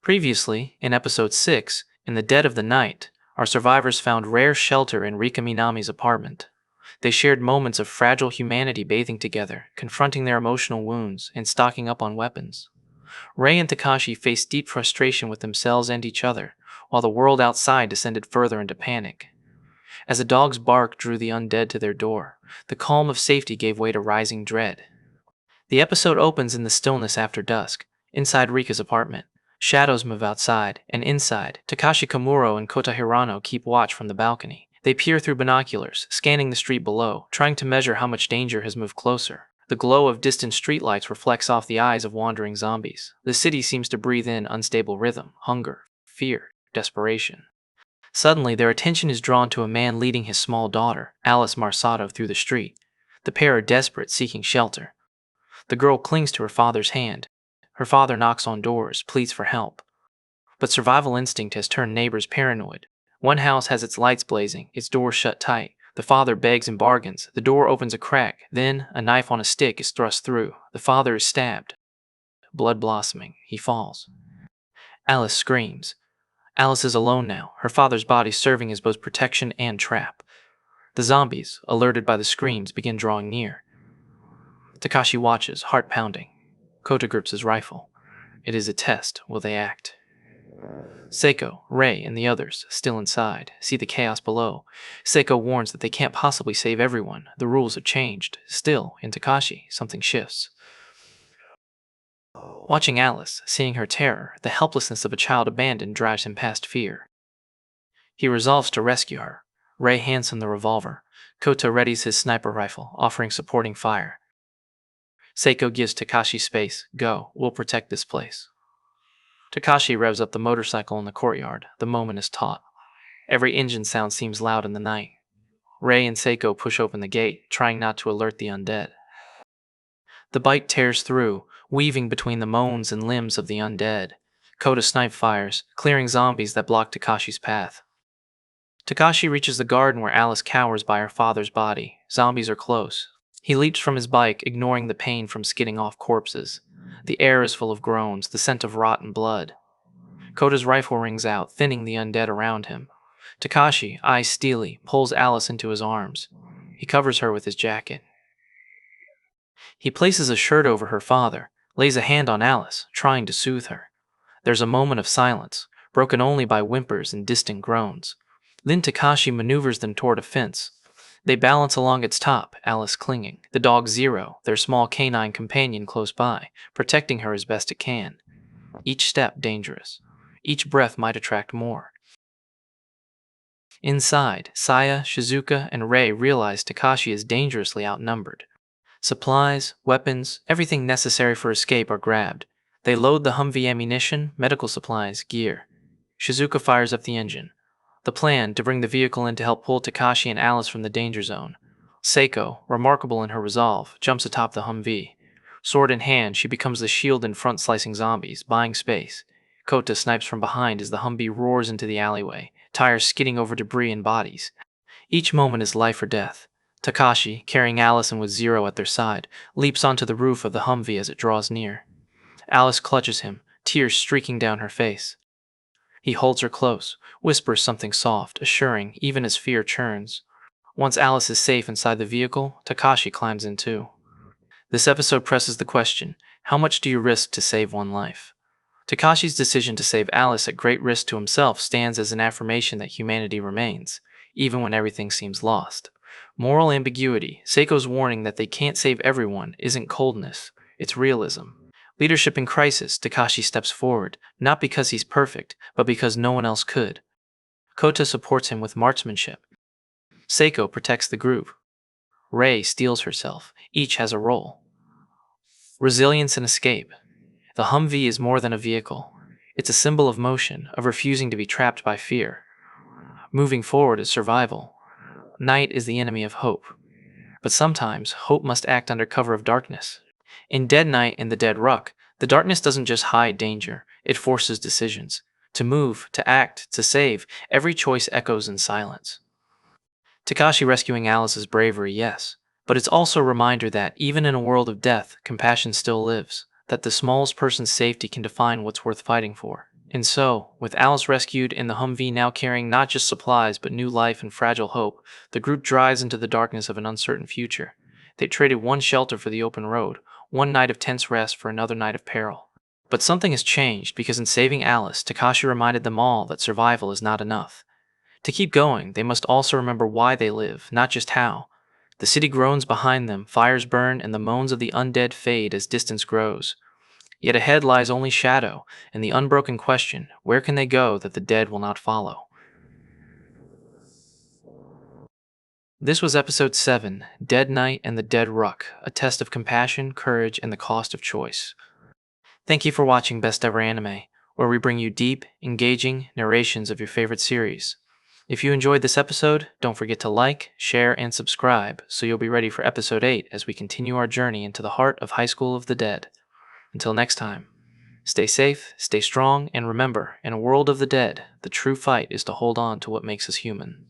Previously, in Episode 6, in the dead of the night, our survivors found rare shelter in Rika Minami's apartment. They shared moments of fragile humanity bathing together, confronting their emotional wounds, and stocking up on weapons. Rei and Takashi faced deep frustration with themselves and each other, while the world outside descended further into panic. As a dog's bark drew the undead to their door, the calm of safety gave way to rising dread. The episode opens in the stillness after dusk, inside Rika's apartment. Shadows move outside, and inside, Takashi Komuro and Kota Hirano keep watch from the balcony. They peer through binoculars, scanning the street below, trying to measure how much danger has moved closer. The glow of distant streetlights reflects off the eyes of wandering zombies. The city seems to breathe in unstable rhythm, hunger, fear, desperation. Suddenly, their attention is drawn to a man leading his small daughter, Alice Marsato, through the street. The pair are desperate, seeking shelter. The girl clings to her father's hand. Her father knocks on doors, pleads for help. But survival instinct has turned neighbors paranoid. One house has its lights blazing, its doors shut tight. The father begs and bargains. The door opens a crack. Then, a knife on a stick is thrust through. The father is stabbed. Blood blossoming, he falls. Alice screams. Alice is alone now, her father's body serving as both protection and trap. The zombies, alerted by the screams, begin drawing near. Takashi watches, heart pounding. Kota grips his rifle. It is a test. Will they act? Saeko, Rei, and the others, still inside, see the chaos below. Saeko warns that they can't possibly save everyone. The rules have changed. Still, in Takashi, something shifts. Watching Alice, seeing her terror, the helplessness of a child abandoned drives him past fear. He resolves to rescue her. Rei hands him the revolver. Kota readies his sniper rifle, offering supporting fire. Saeko gives Takashi space. Go, we'll protect this place. Takashi revs up the motorcycle in the courtyard. The moment is taut. Every engine sound seems loud in the night. Rei and Saeko push open the gate, trying not to alert the undead. The bike tears through, weaving between the moans and limbs of the undead. Kota snipe fires, clearing zombies that block Takashi's path. Takashi reaches the garden where Alice cowers by her father's body. Zombies are close. He leaps from his bike, ignoring the pain from skidding off corpses. The air is full of groans, the scent of rotten blood. Kota's rifle rings out, thinning the undead around him. Takashi, eyes steely, pulls Alice into his arms. He covers her with his jacket. He places a shirt over her father, lays a hand on Alice, trying to soothe her. There's a moment of silence, broken only by whimpers and distant groans. Then Takashi maneuvers them toward a fence. They balance along its top, Alice clinging. The dog Zero, their small canine companion, close by, protecting her as best it can. Each step dangerous. Each breath might attract more. Inside, Saya, Shizuka, and Rei realize Takashi is dangerously outnumbered. Supplies, weapons, everything necessary for escape are grabbed. They load the Humvee ammunition, medical supplies, gear. Shizuka fires up the engine. The plan, to bring the vehicle in to help pull Takashi and Alice from the danger zone. Saeko, remarkable in her resolve, jumps atop the Humvee. Sword in hand, she becomes the shield in front slicing zombies, buying space. Kota snipes from behind as the Humvee roars into the alleyway, tires skidding over debris and bodies. Each moment is life or death. Takashi, carrying Alice and with Zero at their side, leaps onto the roof of the Humvee as it draws near. Alice clutches him, tears streaking down her face. He holds her close, whispers something soft, assuring, even as fear churns. Once Alice is safe inside the vehicle, Takashi climbs in too. This episode presses the question, how much do you risk to save one life? Takashi's decision to save Alice at great risk to himself stands as an affirmation that humanity remains, even when everything seems lost. Moral ambiguity, Seiko's warning that they can't save everyone, isn't coldness, it's realism. Leadership in crisis, Takashi steps forward, not because he's perfect, but because no one else could. Kota supports him with marksmanship. Saeko protects the group. Rei steels herself. Each has a role. Resilience and escape. The Humvee is more than a vehicle. It's a symbol of motion, of refusing to be trapped by fear. Moving forward is survival. Night is the enemy of hope. But sometimes, hope must act under cover of darkness. In Dead Night and the Dead Ruck, the darkness doesn't just hide danger, it forces decisions. To move, to act, to save, every choice echoes in silence. Takashi rescuing Alice is bravery, yes, but it's also a reminder that, even in a world of death, compassion still lives, that the smallest person's safety can define what's worth fighting for. And so, with Alice rescued and the Humvee now carrying not just supplies but new life and fragile hope, the group drives into the darkness of an uncertain future. They traded one shelter for the open road, one night of tense rest for another night of peril. But something has changed because in saving Alice, Takashi reminded them all that survival is not enough. To keep going, they must also remember why they live, not just how. The city groans behind them, fires burn, and the moans of the undead fade as distance grows. Yet ahead lies only shadow, and the unbroken question, where can they go that the dead will not follow? This was episode 7, Dead Night and the Dead Ruck, a test of compassion, courage, and the cost of choice. Thank you for watching Best Ever Anime, where we bring you deep, engaging narrations of your favorite series. If you enjoyed this episode, don't forget to like, share, and subscribe so you'll be ready for episode 8 as we continue our journey into the heart of High School of the Dead. Until next time, stay safe, stay strong, and remember, in a world of the dead, the true fight is to hold on to what makes us human.